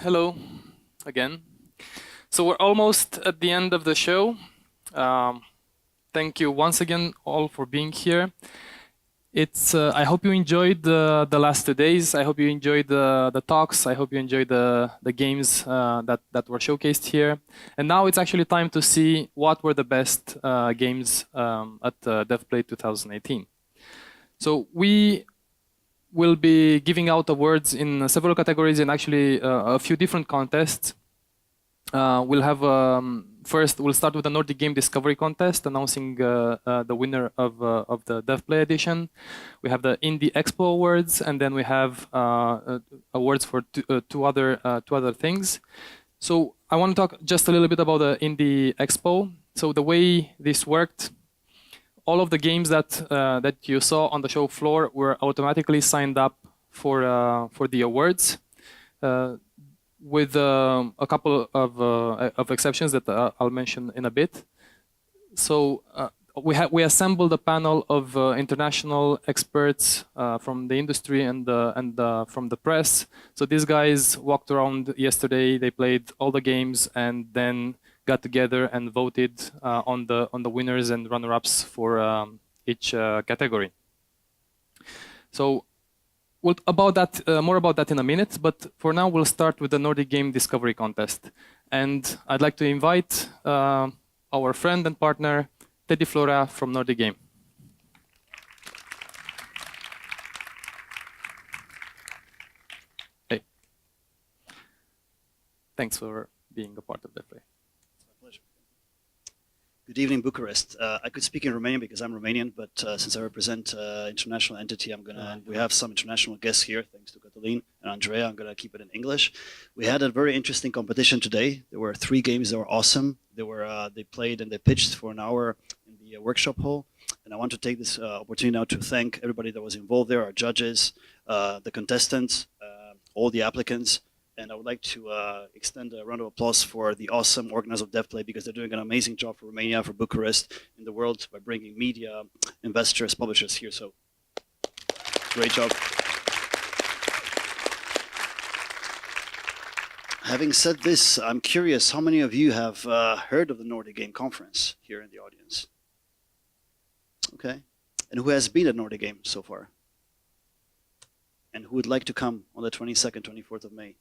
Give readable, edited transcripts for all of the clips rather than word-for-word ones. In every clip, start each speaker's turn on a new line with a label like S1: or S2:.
S1: Hello again. So we're almost at the end of the show. Thank you once again all for being here. I hope you enjoyed the last 2 days. I hope you enjoyed the talks. I hope you enjoyed the games that were showcased here. And now it's actually time to see what were the best games at Dev.Play 2018. So we will be giving out awards in several categories and actually a few different contests. We'll have first. We'll start with the Nordic Game Discovery Contest, announcing the winner of the Dev.Play edition. We have the Indie Expo Awards, and then we have awards for two other things. So I want to talk just a little bit about the Indie Expo. So the way this worked, all of the games that you saw on the show floor were automatically signed up for the awards, with a couple of exceptions that I'll mention in a bit. So we assembled a panel of international experts from the industry and from the press. So these guys walked around yesterday. They played all the games and then got together and voted on the winners and runner-ups for each category. So more about that in a minute, but for now we'll start with the Nordic Game Discovery Contest. And I'd like to invite our friend and partner, Teddy Flora from Nordic Game. Hey. Thanks for being a part of Dev.Play.
S2: Good evening, Bucharest. I could speak in Romanian because I'm Romanian, but since I represent international entity, we have some international guests here, thanks to Catalin and Andrea. I'm gonna keep it in English. We had a very interesting competition today. There were 3 games that were awesome. They played and they pitched for an hour in the workshop hall. And I want to take this opportunity now to thank everybody that was involved there, our judges, the contestants, all the applicants. And I would like to extend a round of applause for the awesome organizers of Dev.Play, because they're doing an amazing job for Romania, for Bucharest, in the world, by bringing media, investors, publishers here. So, great job. Having said this, I'm curious, how many of you have heard of the Nordic Game Conference here in the audience? Okay. And who has been at Nordic Game so far? And who would like to come on the 22nd, 24th of May?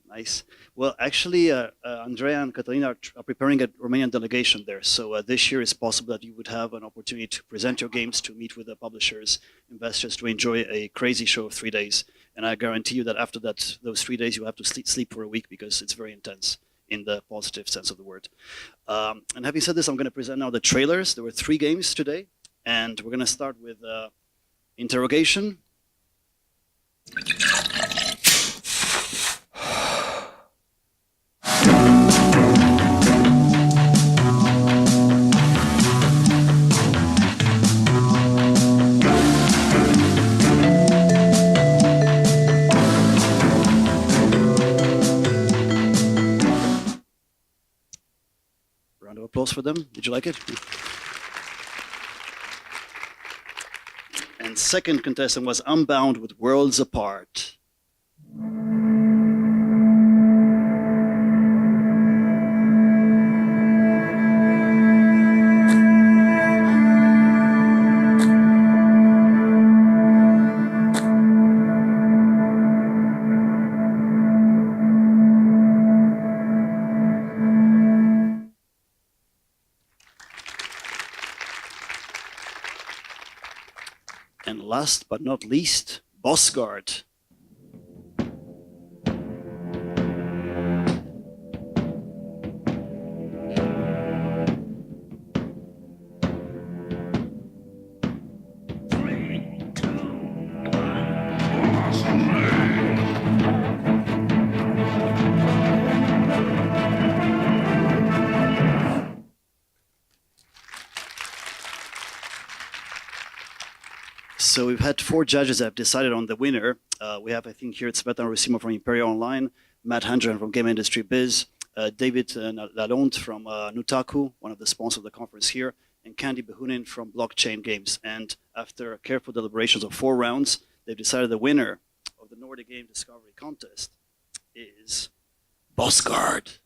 S2: Nice. Well, actually, Andrea and Catalina are preparing a Romanian delegation there. So this year it's possible that you would have an opportunity to present your games, to meet with the publishers, investors, to enjoy a crazy show of 3 days. And I guarantee you that after those 3 days, you have to sleep for a week, because it's very intense in the positive sense of the word. And having said this, I'm going to present now the trailers. There were 3 games today, and we're going to start with Interrogation. Round of applause for them. Did you like it? And second contestant was Unbound with Worlds Apart. And last but not least, Boss Guard. So we've had 4 judges that have decided on the winner. We have, I think, here it's Svetlana Rusima from Imperial Online, Matt Handren from Game Industry Biz, David Lalonde from Nutaku, one of the sponsors of the conference here, and Candy Behunin from Blockchain Games. And after careful deliberations of 4 rounds, they've decided the winner of the Nordic Game Discovery Contest is Bosgard.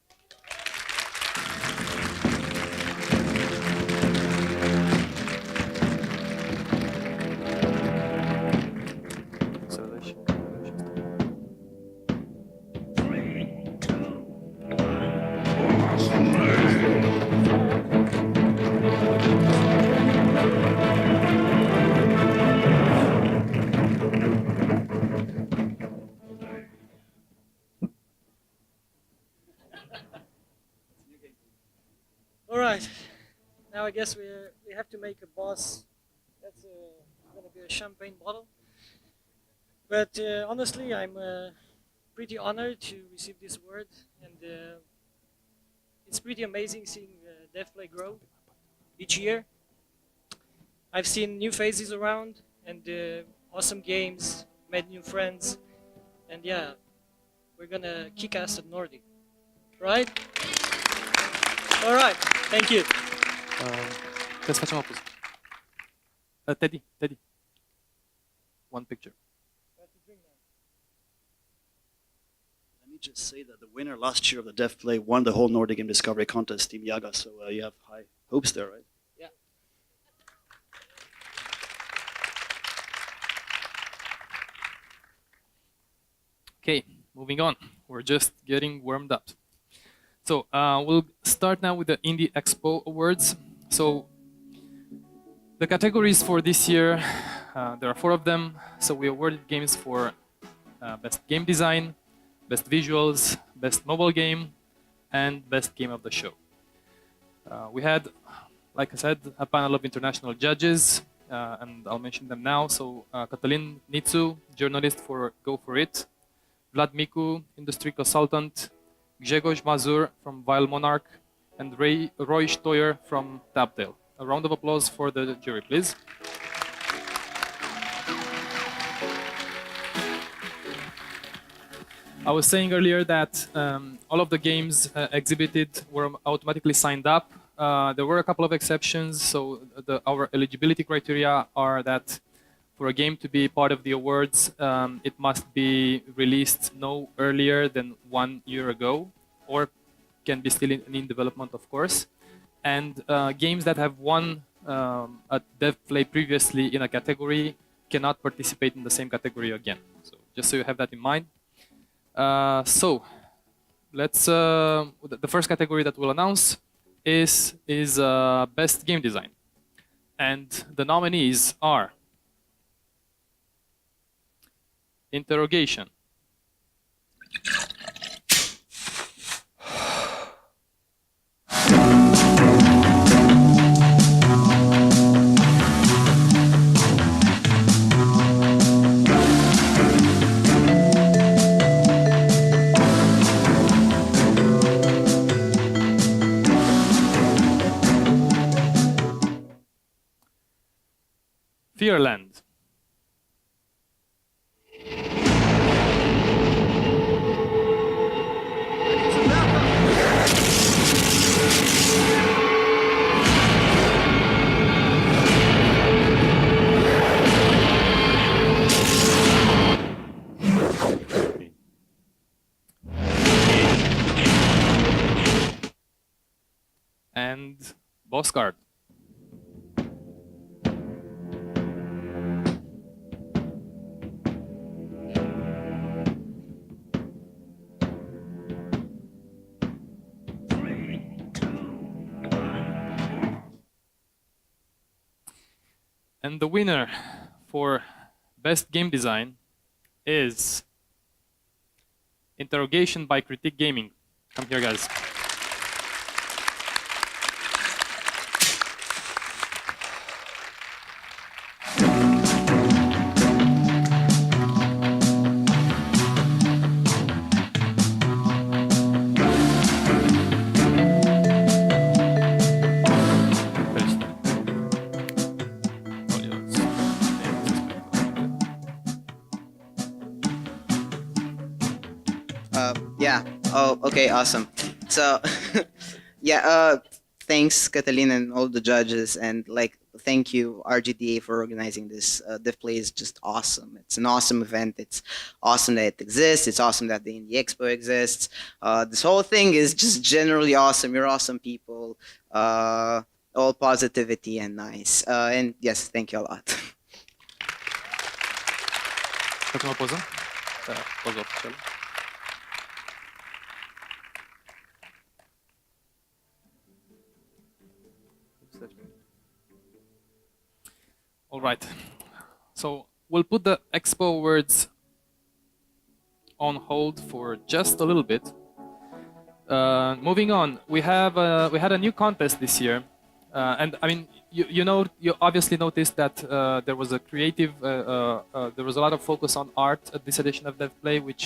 S3: All right. Now I guess we have to make a boss. That's going to be a champagne bottle. But honestly, I'm pretty honored to receive this award, and it's pretty amazing seeing Dev.Play grow each year. I've seen new faces around and awesome games, made new friends, and yeah, we're gonna kick ass at Nordic, right? All right, thank you.
S1: Teraz facciamo così. Teddy. One picture.
S2: Let me just say that the winner last year of the Dev.Play won the whole Nordic Game Discovery Contest, Team Yaga, so you have high hopes there, right?
S3: Yeah.
S1: Okay, moving on. We're just getting warmed up. So we'll start now with the Indie Expo Awards. So the categories for this year, there are 4 of them. So we awarded games for Best Game Design, Best Visuals, Best Mobile Game, and Best Game of the Show. We had, like I said, a panel of international judges, and I'll mention them now. So Catalin Nitsu, journalist for Go For It, Vlad Miku, industry consultant, Grzegorz Mazur from Vile Monarch, and Roy Stoyer from Tabtail. A round of applause for the jury, please. I was saying earlier that all of the games exhibited were automatically signed up. There were a couple of exceptions, so our eligibility criteria are that for a game to be part of the awards, it must be released no earlier than 1 year ago, or can be still in development, of course. And games that have won a Dev.Play previously in a category cannot participate in the same category again. So just so you have that in mind. So let's. The first category that we'll announce is Best Game Design, and the nominees are Interrogation, Fearland, and Bosgard. And the winner for Best Game Design is Interrogation by Critique Gaming. Come here, guys.
S4: Yeah. Oh, okay. Awesome. So, yeah. Thanks, Catalin, and all the judges, and like, thank you, RGDA, for organizing this. Dev.Play is just awesome. It's an awesome event. It's awesome that it exists. It's awesome that the Indie Expo exists. This whole thing is just generally awesome. You're awesome people. All positivity and nice. And yes, thank you a lot.
S1: Facem o poză? Da, poză oficială. All right. So we'll put the expo words on hold for just a little bit. Moving on, we had a new contest this year, and I mean, you obviously noticed that there was a creative, there was a lot of focus on art at this edition of Dev.Play, which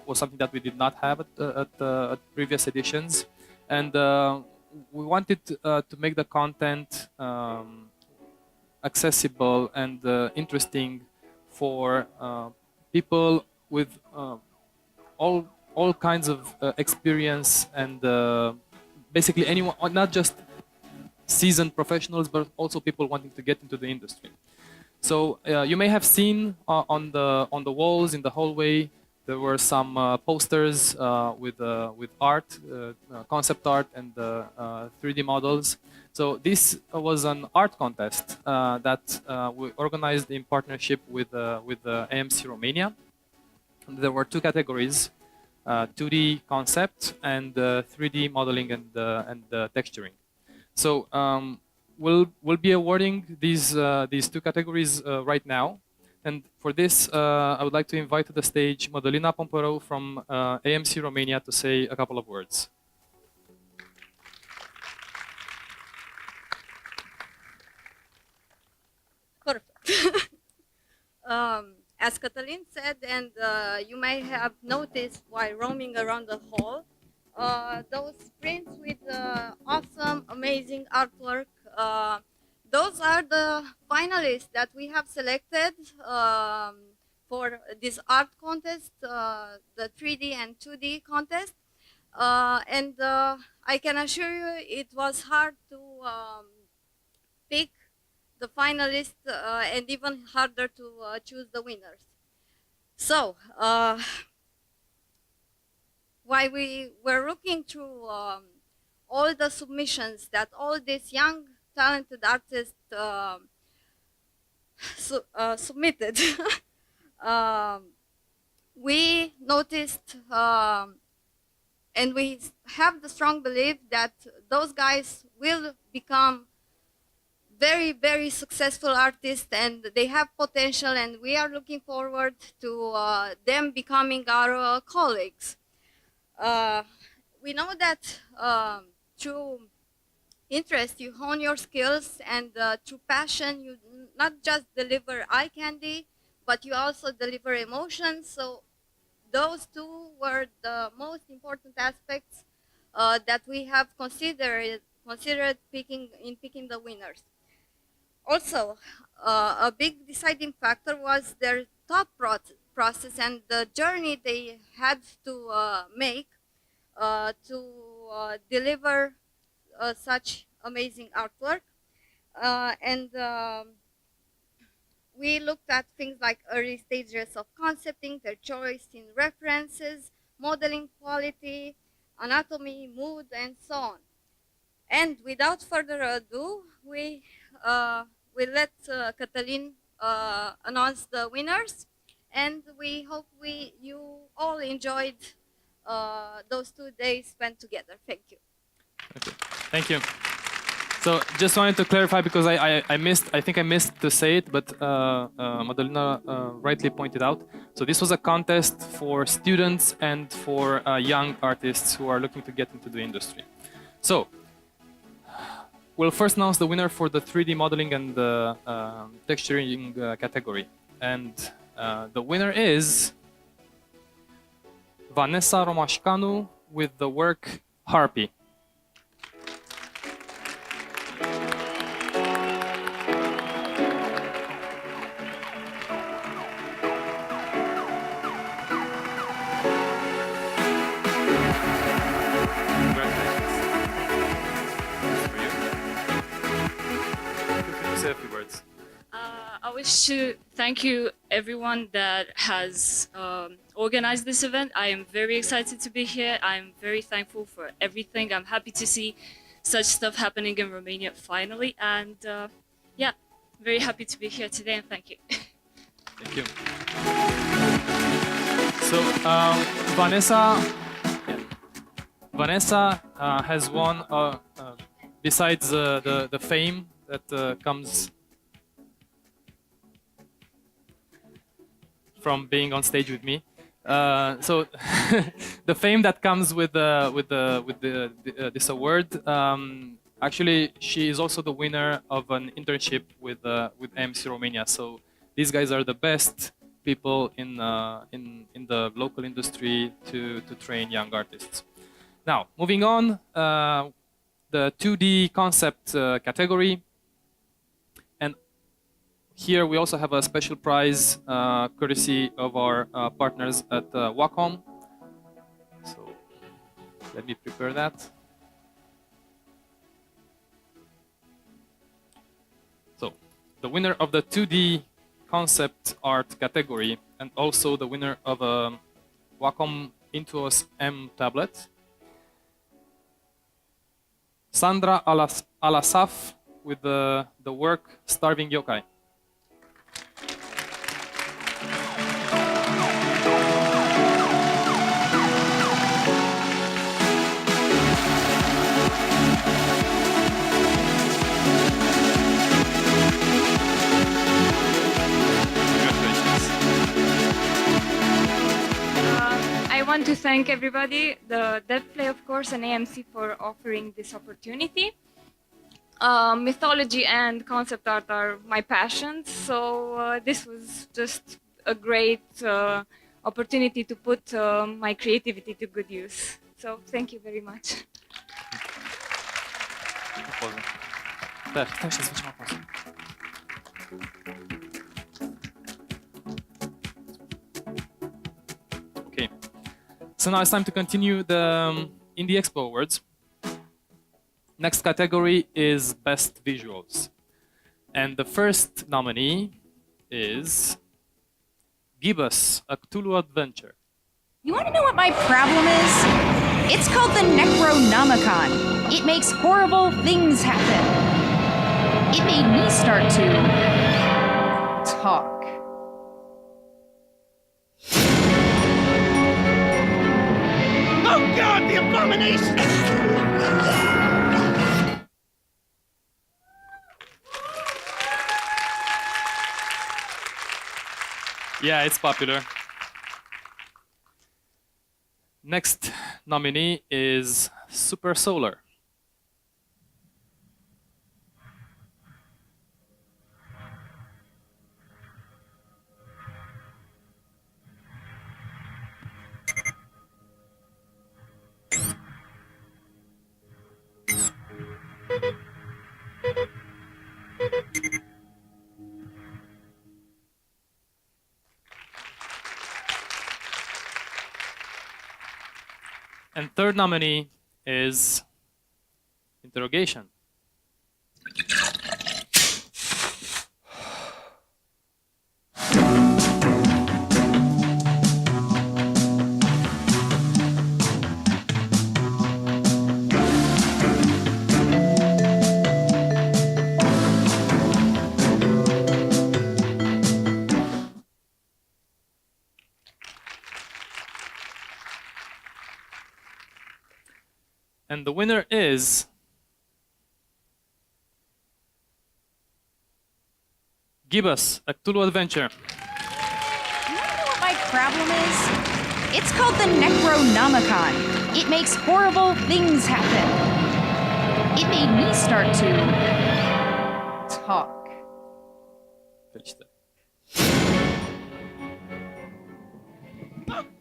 S1: was something that we did not have at previous editions, and we wanted to make the content accessible and interesting for people with all kinds of experience and basically anyone, not just seasoned professionals, but also people wanting to get into the industry. So you may have seen on the walls in the hallway there were some posters with art, concept art, and 3D models. So this was an art contest that we organized in partnership with AMC Romania. There were two categories: 2D concept and 3D modeling and texturing. So we'll be awarding these two categories right now. And for this, I would like to invite to the stage Madalina Pompărău from AMC Romania to say a couple of words.
S5: Perfect. As Catalin said, and you may have noticed while roaming around the hall, those prints with awesome, amazing artwork. Those are the finalists that we have selected for this art contest, the 3D and 2D contest. And I can assure you it was hard to pick the finalists and even harder to choose the winners. So, while we were looking through all the submissions that all these young, talented artists submitted, we noticed and we have the strong belief that those guys will become very, very successful artists, and they have potential, and we are looking forward to them becoming our colleagues. We know that through interest you hone your skills, and through passion you not just deliver eye candy, but you also deliver emotions. So those two were the most important aspects that we have considered picking the winners. Also, a big deciding factor was their thought process and the journey they had to make to deliver such amazing artwork. And we looked at things like early stages of concepting, their choice in references, modeling quality, anatomy, mood, and so on. And without further ado, we let Catalin announce the winners, and we hope you all enjoyed those 2 days spent together. Thank you.
S1: Okay. Thank you. So just wanted to clarify, because I think I missed to say it, but Madalina rightly pointed out. So this was a contest for students and for young artists who are looking to get into the industry. So we'll first announce the winner for the 3D modeling and the texturing category. And the winner is Vanessa Romașcanu with the work Harpy. Congratulations. This is for you.
S6: I wish to thank you, everyone that has organized this event. I am very excited to be here. I'm very thankful for everything. I'm happy to see such stuff happening in Romania finally. And yeah, very happy to be here today and thank you.
S1: Thank you. So Vanessa has won. Besides the fame that comes from being on stage with me, so the fame that comes with this award. Actually, she is also the winner of an internship with AMC Romania. So these guys are the best people in the local industry to train young artists. Now, moving on, the 2D concept category. And here we also have a special prize courtesy of our partners at Wacom. So let me prepare that. So the winner of the 2D concept art category and also the winner of a Wacom Intuos M tablet, Sandra Alasaf with the work Starving Yokai.
S6: I want to thank everybody, the Dev.Play of course and AMC for offering this opportunity. Mythology and concept art are my passions, so this was just a great opportunity to put my creativity to good use. So thank you very much.
S1: Okay, so now it's time to continue the Indie Expo Awards. Next category is Best Visuals. And the first nominee is Gibbous, a Cthulhu Adventure.
S7: You want to know what my problem is? It's called the Necronomicon. It makes horrible things happen. It made me start to talk.
S8: Oh God, the abomination!
S1: Yeah, it's popular. Next nominee is Super Solar. And third nominee is Interrogation. And the winner is Gibbous, a Cthulhu Adventure.
S7: You want to know what my problem is? It's called the Necronomicon. It makes horrible things happen. It made me start to talk.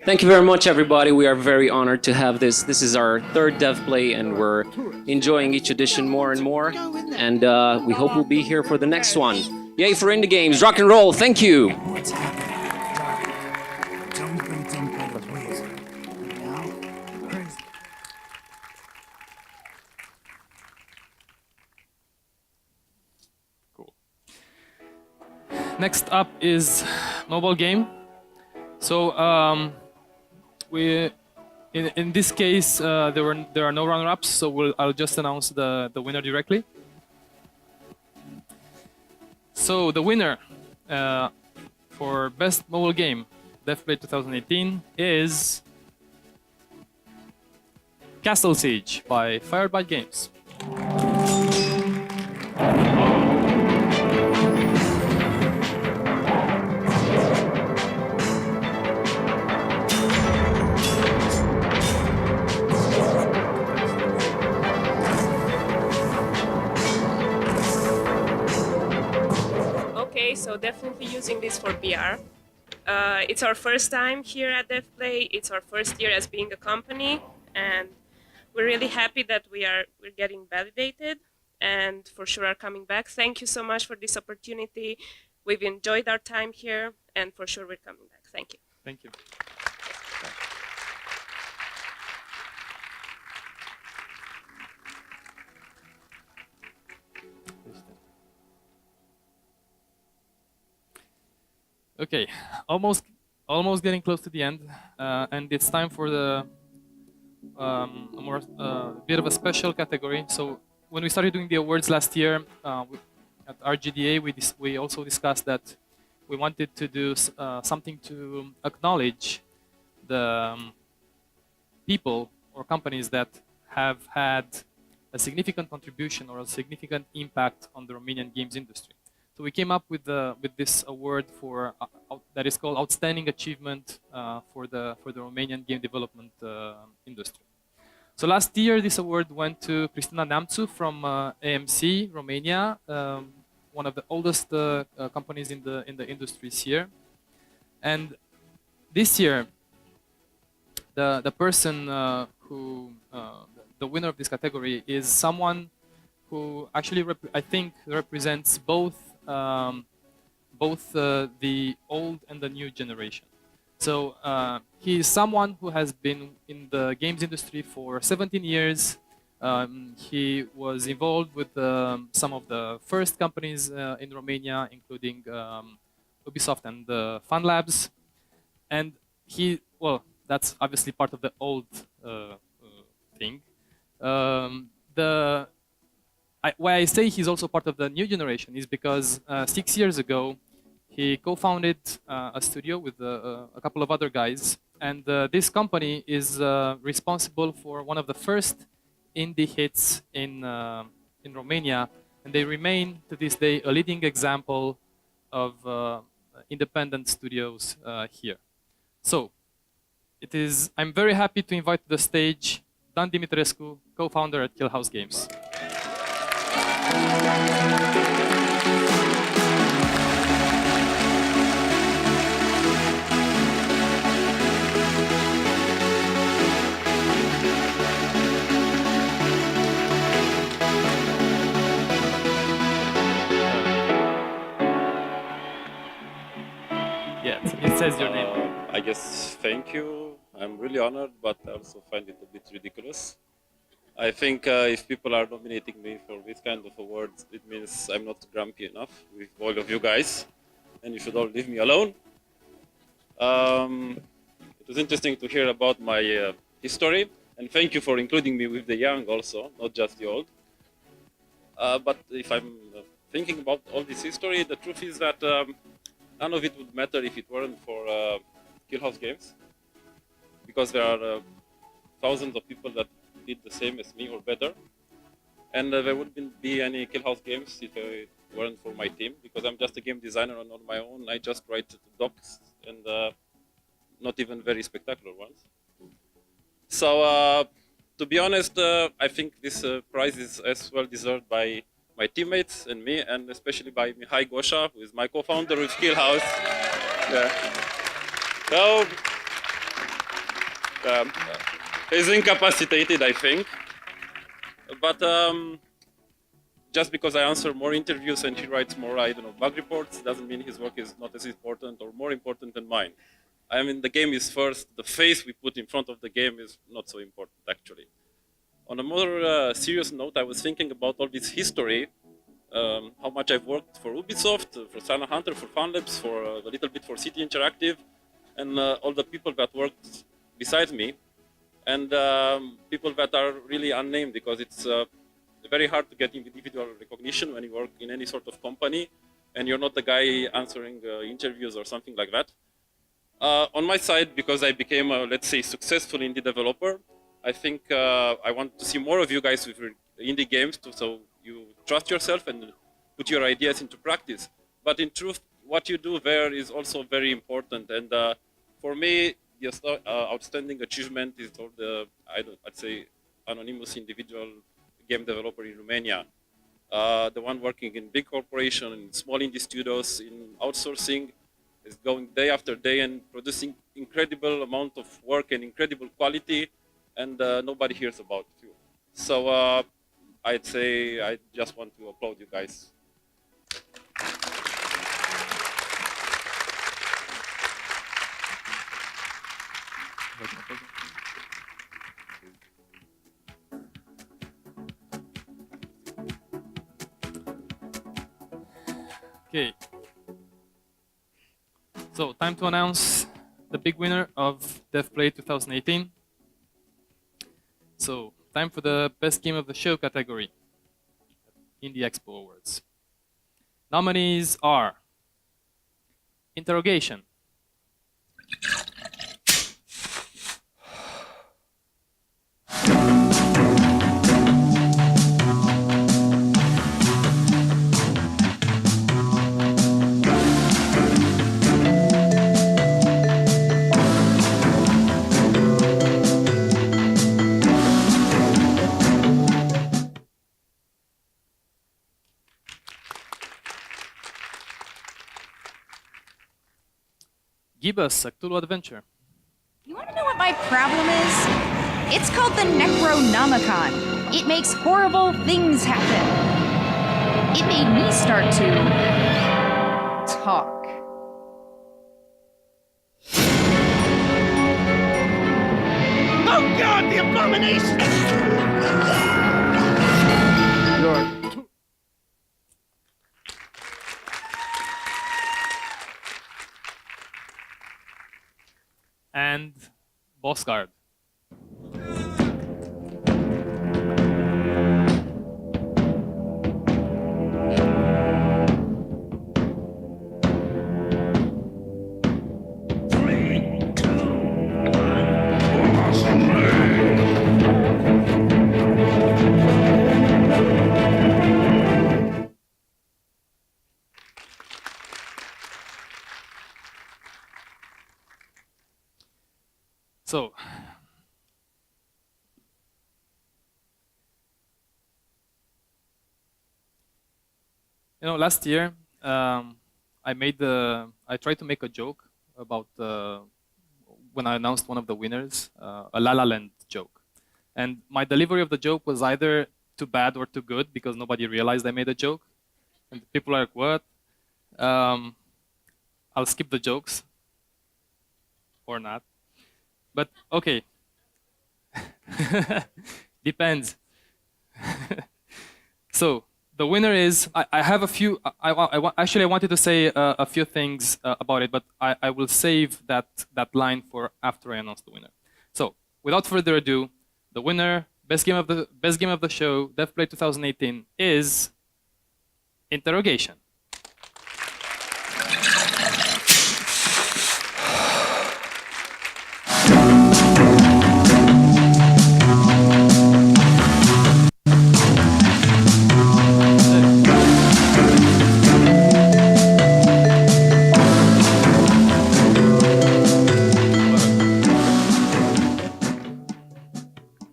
S9: Thank you very much, everybody. We are very honored to have this. This is our third Dev.Play, and we're enjoying each edition more and more. And we hope we'll be here for the next one. Yay for indie games, rock and roll. Thank you.
S8: What's happening? Don't breathe in good ways. Now, crazy.
S1: Cool. next up is mobile game. So in this case there are no runner-ups, so I'll just announce the winner directly. So the winner for best mobile game Dev.Play 2018 is Castle Siege by Firebite Games.
S10: Okay, so definitely using this for PR. It's our first time here at Dev.Play. It's our first year as being a company, and we're really happy that we're getting validated, and for sure are coming back. Thank you so much for this opportunity. We've enjoyed our time here, and for sure we're coming back. Thank you.
S1: Thank you. Okay, almost getting close to the end, and it's time for the bit of a special category. So when we started doing the awards last year at RGDA, we also discussed that we wanted to do something to acknowledge the people or companies that have had a significant contribution or a significant impact on the Romanian games industry. So we came up with this award for that is called Outstanding Achievement for the Romanian game development industry. So last year, this award went to Cristina Neamțu from AMC Romania, one of the oldest companies in the industries here. And this year, the person the winner of this category is someone who actually I think represents both the old and the new generation. So he is someone who has been in the games industry for 17 years. He was involved with some of the first companies in Romania, including Ubisoft and Fun Labs. And that's obviously part of the old thing. Why I say he's also part of the new generation is because 6 years ago, he co-founded a studio with a couple of other guys. And this company is responsible for one of the first indie hits in Romania. And they remain, to this day, a leading example of independent studios here. So, I'm very happy to invite to the stage Dan Dimitrescu, co-founder at Kill House Games. Yeah, it says your name.
S11: I guess thank you. I'm really honored, but I also find it a bit ridiculous. I think if people are nominating me for this kind of awards, it means I'm not grumpy enough with all of you guys, and you should all leave me alone. It was interesting to hear about my history, and thank you for including me with the young also, not just the old. But if I'm thinking about all this history, the truth is that none of it would matter if it weren't for Kill House Games, because there are thousands of people that did the same as me or better, and there wouldn't be any Kill House Games if it weren't for my team, because I'm just a game designer and on my own I just write docs and not even very spectacular ones. So to be honest, I think this prize is as well deserved by my teammates and me, and especially by Mihai Gosha, who is my co-founder with Kill House. Yeah. So, he's incapacitated, I think. But just because I answer more interviews and he writes more, bug reports, doesn't mean his work is not as important or more important than mine. I mean, the game is first. The face we put in front of the game is not so important, actually. On a more serious note, I was thinking about all this history how much I've worked for Ubisoft, for Sana Hunter, for FunLabs, for a little bit for City Interactive, and all the people that worked beside me, and people that are really unnamed, because it's very hard to get individual recognition when you work in any sort of company and you're not the guy answering interviews or something like that. On my side, because I became a, let's say, successful indie developer, I think I want to see more of you guys with indie games so you trust yourself and put your ideas into practice. But in truth, what you do there is also very important. And for me, the outstanding achievement is all the, I'd say, anonymous individual game developer in Romania. The one working in big corporation, in small indie studios, in outsourcing, is going day after day and producing incredible amount of work and incredible quality, and nobody hears about it too. So I'd say I just want to applaud you guys.
S1: Okay. So time to announce the big winner of Dev.Play 2018. So time for the best game of the show category in the Expo Awards. Nominees are Interrogation, Gibas, a Cthulhu Adventure,
S7: You want to know what my problem is? It's called the Necronomicon. It makes horrible things happen. It made me start to talk.
S8: Oh God, the abomination!
S1: and Boss Guard. So, last year I tried to make a joke about when I announced one of the winners, a La La Land joke, and my delivery of the joke was either too bad or too good because nobody realized I made a joke, and people are like, "What?" I'll skip the jokes or not. But okay, depends. So the winner is. I have a few. Actually, I wanted to say a few things about it, but I will save that line for after I announce the winner. So without further ado, the winner, best game of the show, Dev.Play 2018 is Interrogation.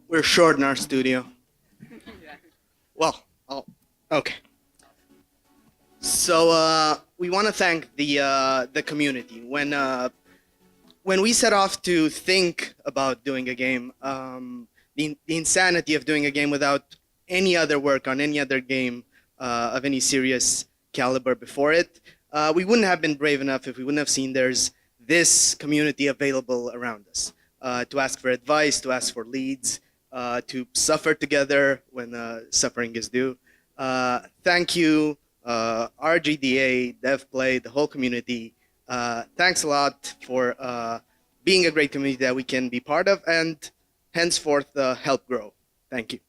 S12: We're short in our studio. Well, okay. So we want to thank the community. When we set off to think about doing a game, the insanity of doing a game without any other work on any other game of any serious caliber before it, we wouldn't have been brave enough if we wouldn't have seen there's this community available around us to ask for advice, to ask for leads, to suffer together when suffering is due. Thank you, RGDA, Dev.Play, the whole community. Thanks a lot for being a great community that we can be part of and henceforth help grow. Thank you.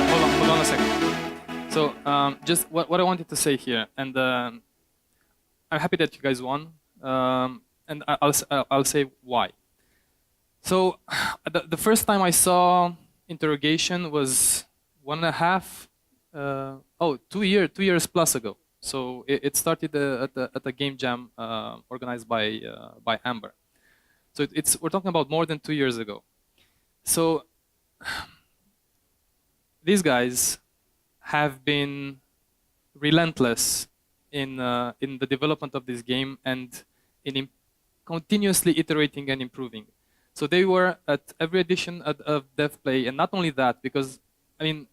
S1: Hold on a second. So just what I wanted to say here, and I'm happy that you guys won, and I'll say why. So the first time I saw interrogation was 2 years plus ago. So it started at a game jam organized by Amber. So we're talking about more than 2 years ago. So these guys have been relentless in the development of this game and in continuously iterating and improving. So they were at every edition of Dev.Play, and not only that, because I mean,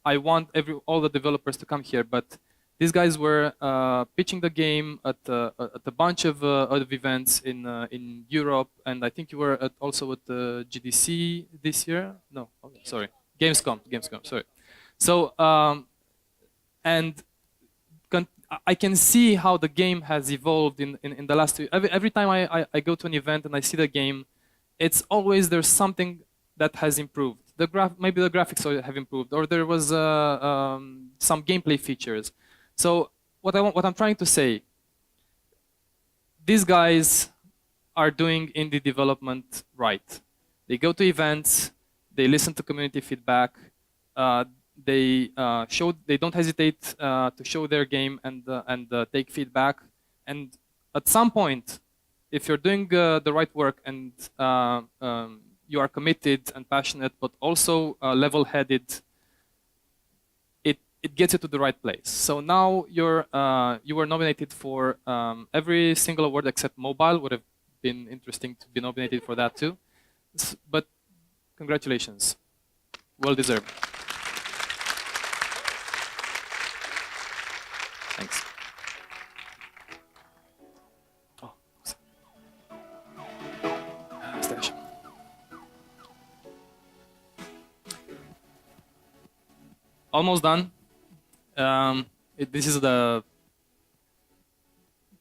S1: I want all the developers to come here, but these guys were pitching the game at a bunch of events in Europe, and I think you were also at the GDC this year. No, okay, sorry, Gamescom. Sorry. So and I can see how the game has evolved in the last 2 years. Every time I go to an event and I see the game, it's always there's something that has improved. Maybe the graphics have improved, or there was some gameplay features. So what I'm trying to say, these guys are doing indie development right. They go to events, they listen to community feedback, they don't hesitate to show their game and take feedback. And at some point, if you're doing the right work and you are committed and passionate, but also level-headed, it gets you to the right place. So now you were nominated for every single award except mobile. Would have been interesting to be nominated for that too. But congratulations, well deserved. Thanks. Oh, stash. Almost done. This is the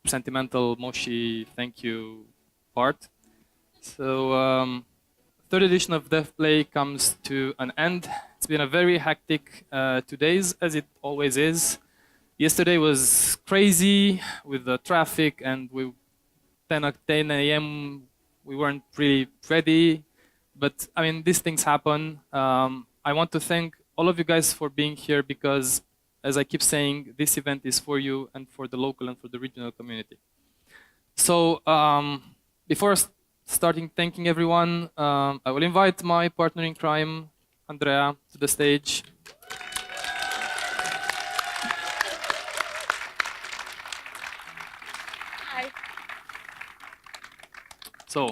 S1: sentimental Moshi thank you part. So third edition of Dev.Play comes to an end. It's been a very hectic 2 days, as it always is. Yesterday was crazy with the traffic, and 10 a.m. we weren't really ready. But I mean, these things happen. I want to thank all of you guys for being here because, as I keep saying, this event is for you and for the local and for the regional community. So before starting thanking everyone, I will invite my partner in crime, Andrea, to the stage.
S10: Hi.
S1: So,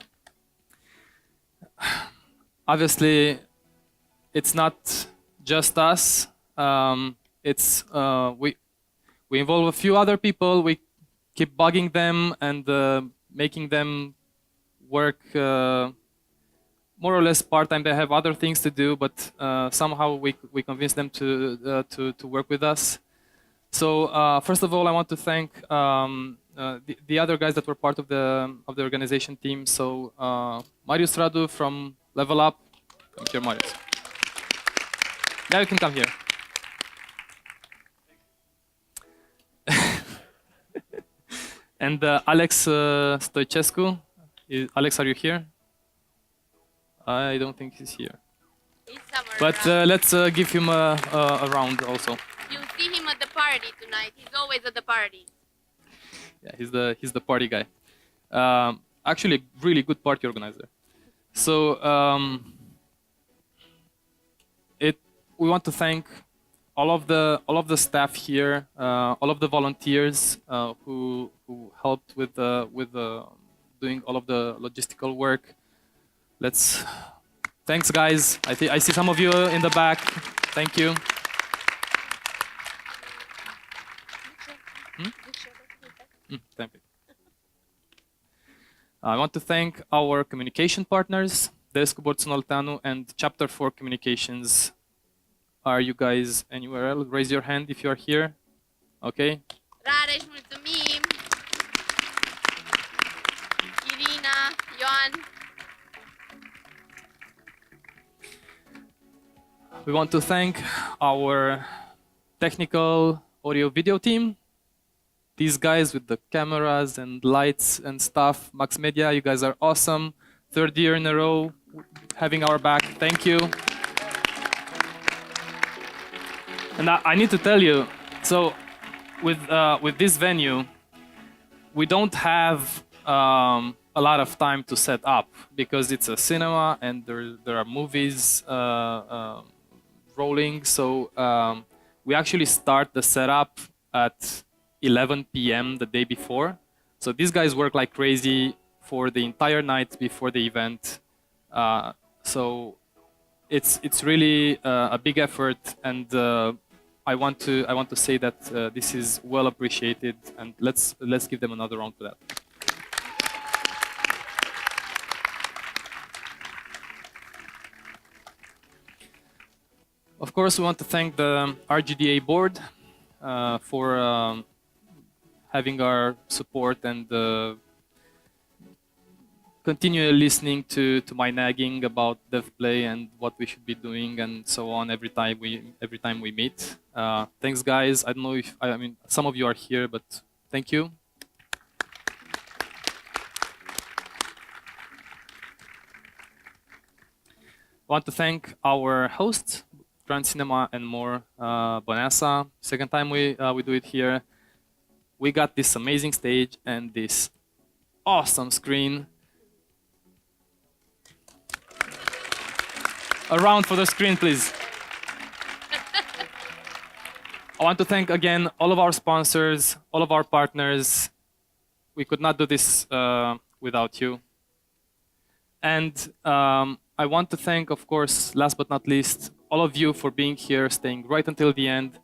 S1: obviously, it's not just us. We involve a few other people. We keep bugging them and making them work more or less part-time. They have other things to do, but somehow we convince them to work with us. So first of all, I want to thank the other guys that were part of the organization team. So Marius Radu from Level Up. Come here, Marius. Now you can come here. And Alex Stoicescu. Alex, are you here? I don't think he's here.
S13: He's somewhere
S1: but let's give him a round also.
S13: You'll see him at the party tonight. He's always at the party.
S1: Yeah, he's the party guy. Actually, a really good party organizer. So we want to thank all of the staff here, all of the volunteers who helped with doing all of the logistical work. Thanks, guys. I see some of you in the back. Thank you. Thank you. I want to thank our communication partners, Desk Borțunolteanu and Chapter 4 Communications. Are you guys anywhere else? Raise your hand if you are here. Okay.
S13: Rareș, mulțumim! Irina, Ioan.
S1: We want to thank our technical audio video team. These guys with the cameras and lights and stuff. Max Media, you guys are awesome. 3rd year in a row having our back. Thank you. And I need to tell you, so with this venue, we don't have a lot of time to set up because it's a cinema and there are movies rolling. So we actually start the setup at 11 p.m. the day before. So these guys work like crazy for the entire night before the event. So it's really a big effort, and I want to say that this is well appreciated, and let's give them another round for that. Of course, we want to thank the RGDA board for having our support and continually listening to my nagging about Dev.Play and what we should be doing and so on every time we meet. Thanks, guys. I don't know if I mean some of you are here, but thank you. I want to thank our hosts, Grand Cinema and more, Bonasa. Second time we do it here. We got this amazing stage and this awesome screen. A round for the screen, please. I want to thank again all of our sponsors, all of our partners. We could not do this without you. And I want to thank, of course, last but not least, all of you for being here, staying right until the end.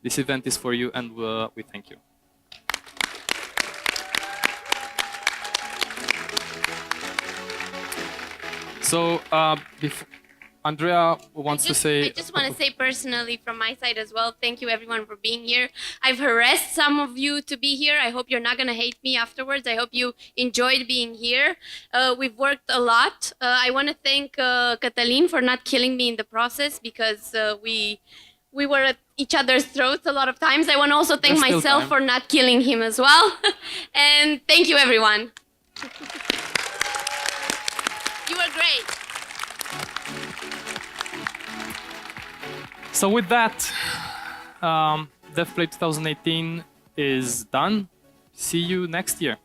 S1: This event is for you, and we thank you. So, Andrea wants to say...
S13: I just want to say personally from my side as well, thank you everyone for being here. I've harassed some of you to be here. I hope you're not going to hate me afterwards. I hope you enjoyed being here. We've worked a lot. I want to thank Catalin for not killing me in the process, because we were at each other's throats a lot of times. I want to also thank myself for not killing him as well. And thank you everyone. You were great.
S1: So with that, Dev.Play 2018 is done. See you next year.